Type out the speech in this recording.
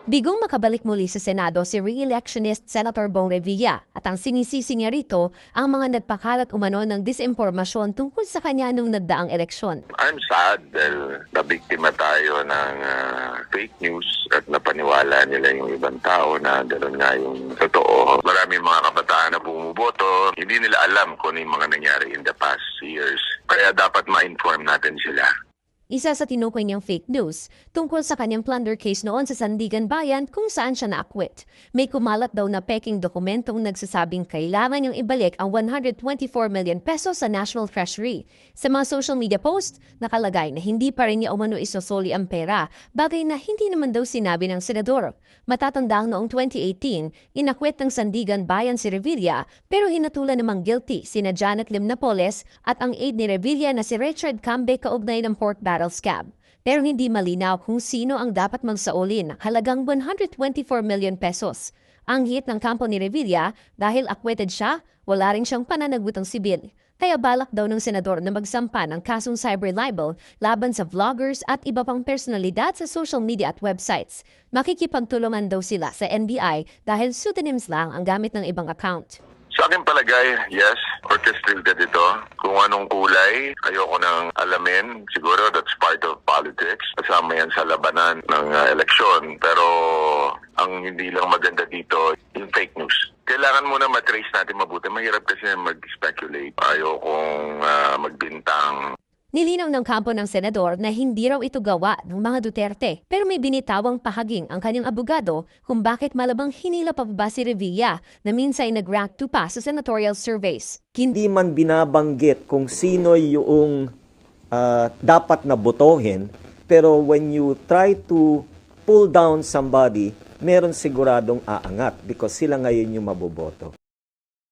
Bigong makabalik muli sa Senado si re-electionist Senator Bong Revilla at ang sinisisi niya rito ang mga nagpakalat umano ng disinformasyon tungkol sa kanya nung nagdaang eleksyon. I'm sad dahil nabiktima tayo ng fake news at napaniwala nila yung ibang tao na gano'n nga yung totoo. Maraming mga kabataan na bumuboto, hindi nila alam kung ano yung mga nangyari in the past years. Kaya dapat ma-inform natin sila. Isa sa tinukoy niyang fake news tungkol sa kanyang plunder case noon sa Sandigan Bayan kung saan siya naakwit. May kumalat daw na peking dokumentong nagsasabing kailangan niyang ibalik ang 124 million pesos sa National Treasury. Sa mga social media post, nakalagay na hindi pa rin niya umano isosoli ang pera, bagay na hindi naman daw sinabi ng senador. Matatandang noong 2018, inakwit ng Sandigan Bayan si Revilla pero hinatulan namang guilty sina Janet Lim Napoles at ang aide ni Revilla na si Richard Cambe kaugnay ng pork barrel scam. Pero hindi malinaw kung sino ang dapat magsauli ng halagang 124 million pesos. Ang hit ng kampo ni Revilla dahil acquitted siya, wala rin siyang pananagutang sibil. Kaya balak daw ng senador na magsampa ng kasong cyber libel laban sa vloggers at iba pang personalidad sa social media at websites. Makikipagtulungan daw sila sa NBI dahil pseudonyms lang ang gamit ng ibang account. Sa akin palagay, yes, orchestrated ito. Kung anong kulay, ayoko nang alamin. Siguro that's part of politics. Kasama yan sa labanan ng eleksyon. Pero ang hindi lang maganda dito, yung fake news. Kailangan muna matrace natin mabuti. Mahirap kasi mag-speculate. Ayokong magbintang. Nilinaw ng kampo ng senador na hindi raw ito gawa ng mga Duterte pero may binitawang pahaging ang kanyang abogado kung bakit malabang hinila pa ba si Revilla na minsan nag-rank 2 pa sa senatorial surveys. Hindi man binabanggit kung sino yung dapat na botohin, pero when you try to pull down somebody, meron siguradong aangat because sila ngayon yung maboboto.